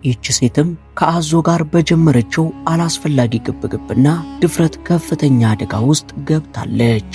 ይህች ሴትም ከአዞ ጋር በጀመረችው አላስፈላጊ ግብግብና ድፍረት ከፍተኛ አደጋ ውስጥ ገብታለች።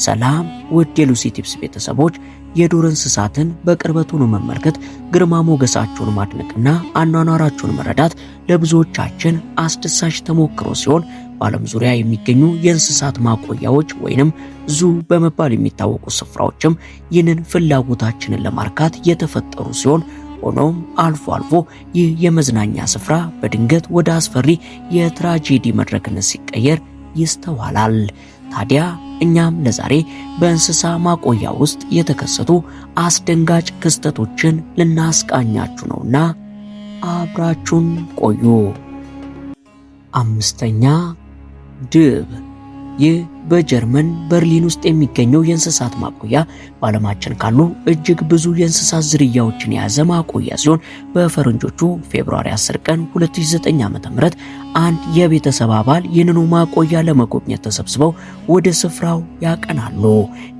ሰላም ውድ የሉሲ ቲፕስ ቤተሰቦች፣ የዱር እንስሳትን በቅርበት ሆኖ መመልከት፣ ግርማ ሞገሳቸውን ማድነቅና አኗኗራቸውን መረዳት ለብዙዎቻችን አስደሳች ተሞክሮ ሲሆን በዓለም ዙሪያ የሚገኙ የእንስሳት ማቆያዎች ወይንም ዙ በመባል የሚታወቁ ስፍራዎችም ይህንን ፍላጎታችንን ለማርካት የተፈጠሩ ሲሆን ሆኖም አልፎ አልፎ ይህ የመዝናኛ ስፍራ በድንገት ወደ አስፈሪ የትራጄዲ መድረክነት ሲቀየር ይስተዋላል። ታዲያ እኛም ለዛሬ በእንስሳ ማቆያ ውስጥ የተከሰቱ አስደንጋጭ ክስተቶችን ልናስቃኛችሁ ነውና አብራችሁን ቆዩ። አምስተኛ ድብ። ይህ በጀርመን በርሊን ውስጥ የሚገኘው የእንስሳት ማቆያ በዓለማችን ካሉ እጅግ ብዙ የእንስሳት ዝርያዎችን የያዘ ማቆያ ሲሆን በፈረንጆቹ ፌብሩዋሪ 10 ቀን 2009 ዓ.ም አንድ የቤተሰብ አባል ይህንኑ ማቆያ ለመጎብኘት ተሰብስበው ወደ ስፍራው ያቀናሉ።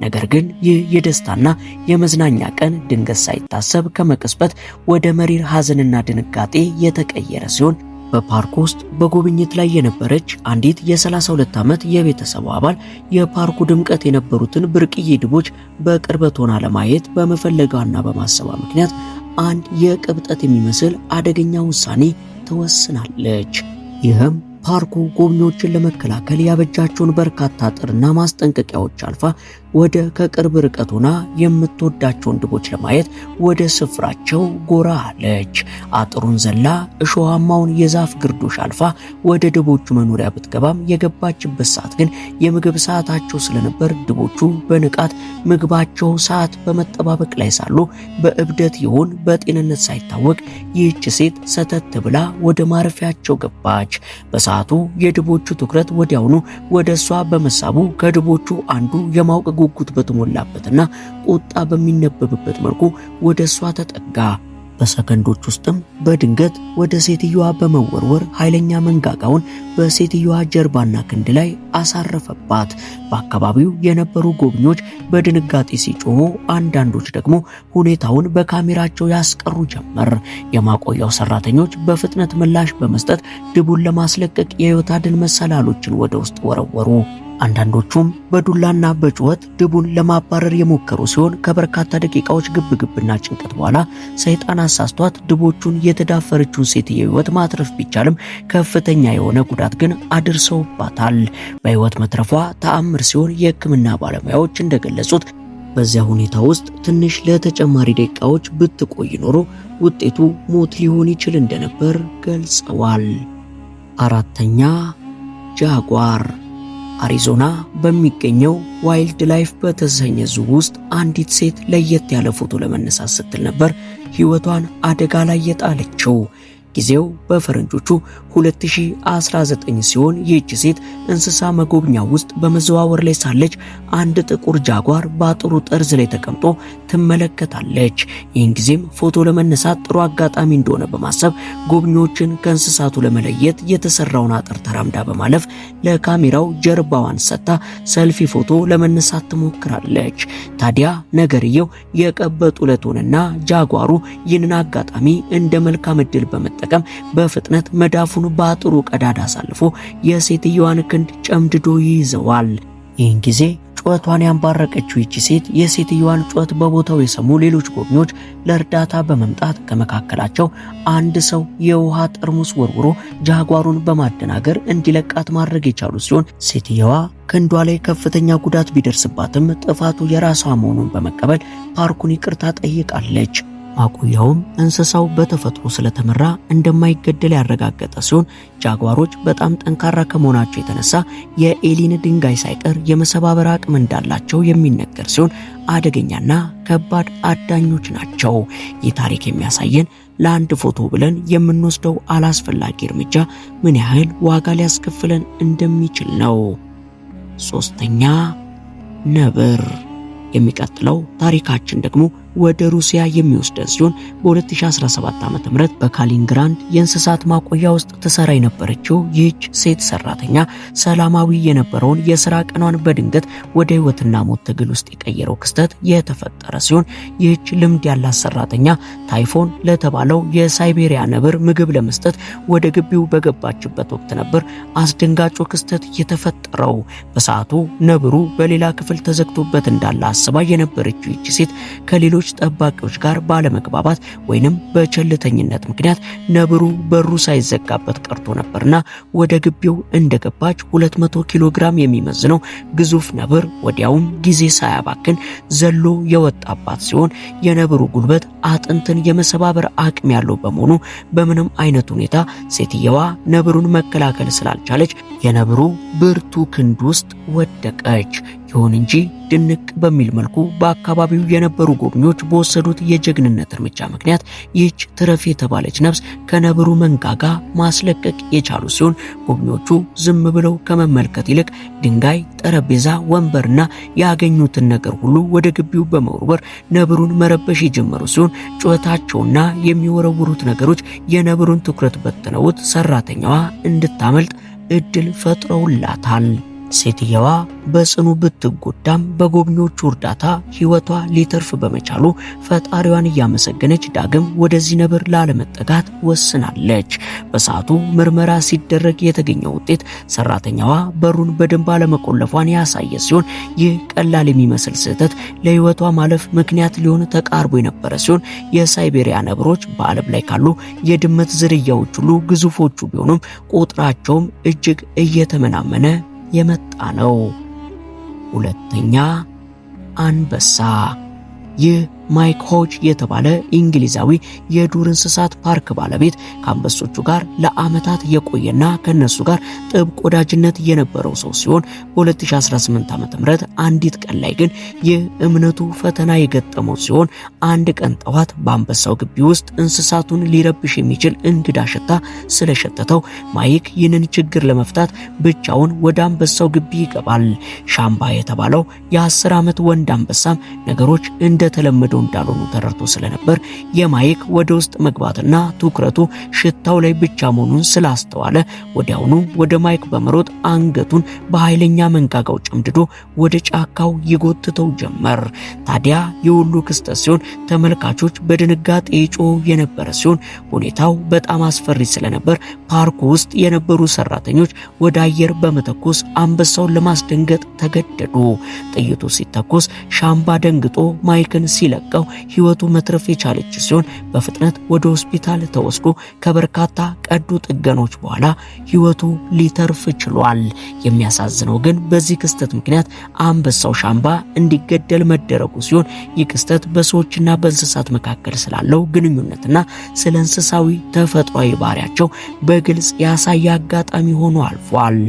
ነገር ግን ይህ የደስታና የመዝናኛ ቀን ድንገት ሳይታሰብ ከመቅጽበት ወደ መሪር ሐዘንና ድንጋጤ የተቀየረ ሲሆን በፓርክ ውስጥ በጉብኝት ላይ የነበረች አንዲት የ32 ዓመት የቤተሰቡ አባል የፓርኩ ድምቀት የነበሩትን ብርቅዬ ድቦች በቅርበት ሆና ለማየት በመፈለጓና በማሰቧ ምክንያት አንድ የቅብጠት የሚመስል አደገኛ ውሳኔ ትወስናለች። ይህም ፓርኩ ጎብኚዎችን ለመከላከል ያበጃቸውን በርካታ አጥርና ማስጠንቀቂያዎች አልፋ ወደ ከቅርብ ርቀት ሆና የምትወዳቸውን ድቦች ለማየት ወደ ስፍራቸው ጎራ አለች። አጥሩን ዘላ እሾሃማውን የዛፍ ግርዶሽ አልፋ ወደ ድቦቹ መኖሪያ ብትገባም የገባችበት ሰዓት ግን የምግብ ሰዓታቸው ስለነበር ድቦቹ በንቃት ምግባቸው ሰዓት በመጠባበቅ ላይ ሳሉ በእብደት ይሆን በጤንነት ሳይታወቅ ይህች ሴት ሰተት ብላ ወደ ማረፊያቸው ገባች። በሰዓቱ የድቦቹ ትኩረት ወዲያውኑ ወደ እሷ በመሳቡ ከድቦቹ አንዱ የማወቅ ጉጉት በተሞላበትና ቁጣ በሚነበብበት መልኩ ወደ እሷ ተጠጋ። በሰከንዶች ውስጥም በድንገት ወደ ሴትዮዋ በመወርወር ኃይለኛ መንጋጋውን በሴትዮዋ ጀርባና ክንድ ላይ አሳረፈባት። በአካባቢው የነበሩ ጎብኚዎች በድንጋጤ ሲጮሁ፣ አንዳንዶች ደግሞ ሁኔታውን በካሜራቸው ያስቀሩ ጀመር። የማቆያው ሰራተኞች በፍጥነት ምላሽ በመስጠት ድቡን ለማስለቀቅ የሕይወት አድን መሰላሎችን ወደ ውስጥ ወረወሩ። አንዳንዶቹም በዱላና በጩኸት ድቡን ለማባረር የሞከሩ ሲሆን ከበርካታ ደቂቃዎች ግብግብና ጭንቀት በኋላ ሰይጣን አሳስቷት ድቦቹን የተዳፈረችውን ሴትዮ ሕይወት ማትረፍ ቢቻልም ከፍተኛ የሆነ ጉዳት ግን አድርሰውባታል። በሕይወት መትረፏ ተአምር ሲሆን የሕክምና ባለሙያዎች እንደገለጹት በዚያ ሁኔታ ውስጥ ትንሽ ለተጨማሪ ደቂቃዎች ብትቆይ ኖሮ ውጤቱ ሞት ሊሆን ይችል እንደነበር ገልጸዋል። አራተኛ ጃጓር። አሪዞና በሚገኘው ዋይልድ ላይፍ በተሰኘ ዙ ውስጥ አንዲት ሴት ለየት ያለ ፎቶ ለመነሳት ስትል ነበር ሕይወቷን አደጋ ላይ የጣለችው። ጊዜው በፈረንጆቹ 2019 ሲሆን ይህች ሴት እንስሳ መጎብኛ ውስጥ በመዘዋወር ላይ ሳለች አንድ ጥቁር ጃጓር በአጥሩ ጠርዝ ላይ ተቀምጦ ትመለከታለች። ይህን ጊዜም ፎቶ ለመነሳት ጥሩ አጋጣሚ እንደሆነ በማሰብ ጎብኚዎችን ከእንስሳቱ ለመለየት የተሰራውን አጥር ተራምዳ በማለፍ ለካሜራው ጀርባዋን ሰጥታ ሰልፊ ፎቶ ለመነሳት ትሞክራለች። ታዲያ ነገርየው የቀበጡ ለቶንና ጃጓሩ ይህንን አጋጣሚ እንደ መልካም ዕድል በመጠቀም በፍጥነት መዳፉን በአጥሩ ቀዳዳ አሳልፎ የሴትዮዋን ክንድ ጨምድዶ ይይዘዋል። ይህን ጊዜ ጩኸቷን ያንባረቀችው ይቺ ሴት የሴትዮዋን ጩኸት በቦታው የሰሙ ሌሎች ጎብኚዎች ለእርዳታ በመምጣት ከመካከላቸው አንድ ሰው የውሃ ጠርሙስ ወርውሮ ጃጓሩን በማደናገር እንዲለቃት ማድረግ የቻሉ ሲሆን ሴትዮዋ ክንዷ ላይ ከፍተኛ ጉዳት ቢደርስባትም ጥፋቱ የራሷ መሆኑን በመቀበል ፓርኩን ይቅርታ ጠይቃለች። ማቆያውም እንስሳው በተፈጥሮ ስለተመራ እንደማይገደል ያረጋገጠ ሲሆን ጃጓሮች በጣም ጠንካራ ከመሆናቸው የተነሳ የኤሊን ድንጋይ ሳይቀር የመሰባበር አቅም እንዳላቸው የሚነገር ሲሆን አደገኛና ከባድ አዳኞች ናቸው። ይህ ታሪክ የሚያሳየን ለአንድ ፎቶ ብለን የምንወስደው አላስፈላጊ እርምጃ ምን ያህል ዋጋ ሊያስከፍለን እንደሚችል ነው። ሶስተኛ ነብር። የሚቀጥለው ታሪካችን ደግሞ ወደ ሩሲያ የሚወስደን ሲሆን በ2017 ዓ.ም በካሊንግራንድ የእንስሳት ማቆያ ውስጥ ትሰራ የነበረችው ይህች ሴት ሰራተኛ ሰላማዊ የነበረውን የሥራ ቀኗን በድንገት ወደ ሕይወትና ሞት ትግል ውስጥ የቀየረው ክስተት የተፈጠረ ሲሆን ይህች ልምድ ያላት ሰራተኛ ታይፎን ለተባለው የሳይቤሪያ ነብር ምግብ ለመስጠት ወደ ግቢው በገባችበት ወቅት ነበር አስደንጋጩ ክስተት የተፈጠረው። በሰዓቱ ነብሩ በሌላ ክፍል ተዘግቶበት እንዳለ አስባ የነበረችው ይህች ሴት ከሌሎች ጠባቂዎች ጋር ባለመግባባት ወይንም በቸልተኝነት ምክንያት ነብሩ በሩ ሳይዘጋበት ቀርቶ ነበርና ወደ ግቢው እንደገባች 200 ኪሎ ግራም የሚመዝነው ግዙፍ ነብር ወዲያውም ጊዜ ሳያባክን ዘሎ የወጣባት ሲሆን የነብሩ ጉልበት አጥንትን የመሰባበር አቅም ያለው በመሆኑ በምንም አይነት ሁኔታ ሴትየዋ ነብሩን መከላከል ስላልቻለች የነብሩ ብርቱ ክንድ ውስጥ ወደቀች። ይሁን እንጂ ድንቅ በሚል መልኩ በአካባቢው የነበሩ ጎብኚዎች በወሰዱት የጀግንነት እርምጃ ምክንያት ይህች ትረፍ የተባለች ነፍስ ከነብሩ መንጋጋ ማስለቀቅ የቻሉ ሲሆን ጎብኚዎቹ ዝም ብለው ከመመልከት ይልቅ ድንጋይ፣ ጠረጴዛ፣ ወንበርና ያገኙትን ነገር ሁሉ ወደ ግቢው በመወርወር ነብሩን መረበሽ የጀመሩ ሲሆን ጩኸታቸውና የሚወረውሩት ነገሮች የነብሩን ትኩረት በትነውት ሰራተኛዋ እንድታመልጥ እድል ፈጥረውላታል። ሴትየዋ በጽኑ ብትጎዳም በጎብኚዎቹ እርዳታ ሕይወቷ ሊተርፍ በመቻሉ ፈጣሪዋን እያመሰገነች ዳግም ወደዚህ ነብር ላለመጠጋት ወስናለች። በሰዓቱ ምርመራ ሲደረግ የተገኘው ውጤት ሰራተኛዋ በሩን በደንብ አለመቆለፏን ያሳየ ሲሆን ይህ ቀላል የሚመስል ስህተት ለሕይወቷ ማለፍ ምክንያት ሊሆን ተቃርቦ የነበረ ሲሆን የሳይቤሪያ ነብሮች በዓለም ላይ ካሉ የድመት ዝርያዎች ሁሉ ግዙፎቹ ቢሆኑም ቁጥራቸውም እጅግ እየተመናመነ የመጣ ነው። ሁለተኛ አንበሳ። ይህ ማይክ ሆጅ የተባለ እንግሊዛዊ የዱር እንስሳት ፓርክ ባለቤት ከአንበሶቹ ጋር ለዓመታት የቆየና ከነሱ ጋር ጥብቅ ወዳጅነት የነበረው ሰው ሲሆን በ2018 ዓ.ም አንዲት ቀን ላይ ግን ይህ እምነቱ ፈተና የገጠመው ሲሆን አንድ ቀን ጠዋት በአንበሳው ግቢ ውስጥ እንስሳቱን ሊረብሽ የሚችል እንግዳ ሽታ ስለሸተተው ማይክ ይህንን ችግር ለመፍታት ብቻውን ወደ አንበሳው ግቢ ይገባል። ሻምባ የተባለው የ10 ዓመት ወንድ አንበሳም ነገሮች እንደተለመደው እንዳልሆኑ ተረድቶ ስለነበር የማይክ ወደ ውስጥ መግባትና ትኩረቱ ሽታው ላይ ብቻ መሆኑን ስላስተዋለ ወዲያውኑ ወደ ማይክ በመሮጥ አንገቱን በኃይለኛ መንጋጋው ጨምድዶ ወደ ጫካው ይጎትተው ጀመር። ታዲያ የሁሉ ክስተት ሲሆን ተመልካቾች በድንጋጤ ጮሁ የነበረ ሲሆን ሁኔታው በጣም አስፈሪ ስለነበር ፓርኩ ውስጥ የነበሩ ሰራተኞች ወደ አየር በመተኮስ አንበሳውን ለማስደንገጥ ተገደዱ። ጥይቱ ሲተኮስ ሻምባ ደንግጦ ማይክን ሲለቀው ሕይወቱ መትረፍ የቻለች ሲሆን በፍጥነት ወደ ሆስፒታል ተወስዶ ከበርካታ ቀዶ ጥገኖች በኋላ ሕይወቱ ሊተርፍ ችሏል። የሚያሳዝነው ግን በዚህ ክስተት ምክንያት አንበሳው ሻምባ እንዲገደል መደረጉ ሲሆን ይህ ክስተት በሰዎችና በእንስሳት መካከል ስላለው ግንኙነትና ስለ እንስሳዊ ተፈጥሯዊ ባህሪያቸው በግልጽ ያሳየ አጋጣሚ ሆኖ አልፏል።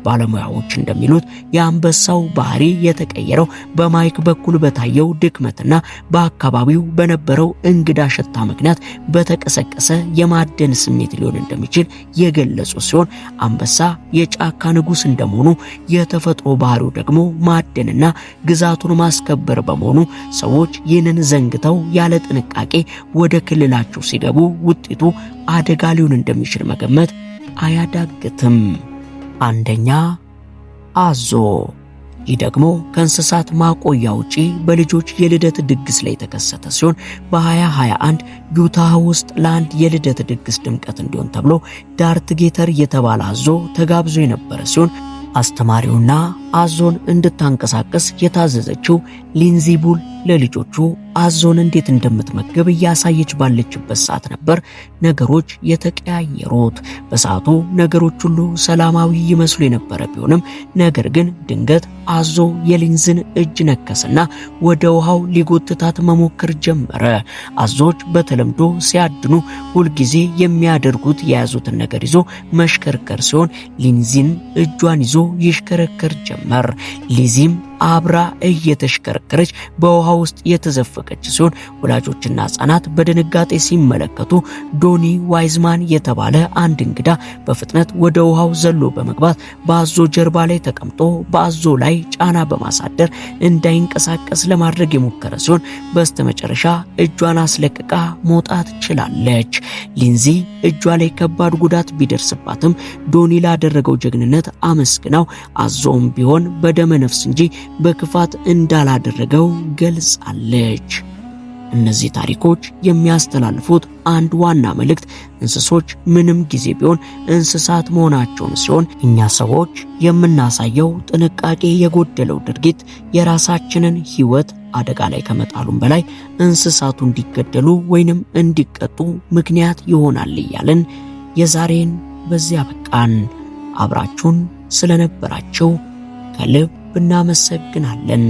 ባለሙያዎች እንደሚሉት የአንበሳው ባህሪ የተቀየረው በማይክ በኩል በታየው ድክመትና በአካባቢው በነበረው እንግዳ ሽታ ምክንያት በተቀሰቀሰ የማደን ስሜት ሊሆን እንደሚችል የገለጹ ሲሆን አንበሳ የጫካ ንጉሥ እንደመሆኑ የተፈጥሮ ባህሪው ደግሞ ማደንና ግዛቱን ማስከበር በመሆኑ ሰዎች ይህንን ዘንግተው ያለ ጥንቃቄ ወደ ክልላቸው ሲገቡ ውጤቱ አደጋ ሊሆን እንደሚችል መገመት አያዳግትም። አንደኛ አዞ። ይህ ደግሞ ከእንስሳት ማቆያ ውጪ በልጆች የልደት ድግስ ላይ የተከሰተ ሲሆን በ2021 ዩታህ ውስጥ ለአንድ የልደት ድግስ ድምቀት እንዲሆን ተብሎ ዳርት ጌተር የተባለ አዞ ተጋብዞ የነበረ ሲሆን አስተማሪውና አዞን እንድታንቀሳቀስ የታዘዘችው ሊንዚ ቡል ለልጆቹ አዞን እንዴት እንደምትመገብ እያሳየች ባለችበት ሰዓት ነበር ነገሮች የተቀያየሩት። በሰዓቱ ነገሮች ሁሉ ሰላማዊ ይመስሉ የነበረ ቢሆንም ነገር ግን ድንገት አዞ የሊንዝን እጅ ነከሰና ወደ ውሃው ሊጎትታት መሞከር ጀመረ። አዞች በተለምዶ ሲያድኑ ሁልጊዜ የሚያደርጉት የያዙትን ነገር ይዞ መሽከርከር ሲሆን ሊንዚን እጇን ይዞ ይሽከረከር ጀመር። ሊዚም አብራ እየተሽከረከረች በውሃ ውስጥ የተዘፈቀች ሲሆን ወላጆችና ሕፃናት በድንጋጤ ሲመለከቱ ዶኒ ዋይዝማን የተባለ አንድ እንግዳ በፍጥነት ወደ ውሃው ዘሎ በመግባት በአዞ ጀርባ ላይ ተቀምጦ በአዞ ላይ ጫና በማሳደር እንዳይንቀሳቀስ ለማድረግ የሞከረ ሲሆን በስተመጨረሻ እጇን አስለቅቃ መውጣት ችላለች። ሊንዚ እጇ ላይ ከባድ ጉዳት ቢደርስባትም ዶኒ ላደረገው ጀግንነት አመስግናው አዞም ቢሆን በደመ ነፍስ እንጂ በክፋት እንዳላደረገው ገልጻለች። እነዚህ ታሪኮች የሚያስተላልፉት አንድ ዋና መልእክት እንስሶች ምንም ጊዜ ቢሆን እንስሳት መሆናቸውን ሲሆን እኛ ሰዎች የምናሳየው ጥንቃቄ የጎደለው ድርጊት የራሳችንን ሕይወት አደጋ ላይ ከመጣሉም በላይ እንስሳቱ እንዲገደሉ ወይንም እንዲቀጡ ምክንያት ይሆናል እያልን የዛሬን በዚያ በቃን። አብራችሁን ስለነበራችሁ ከልብ እናመሰግናለን።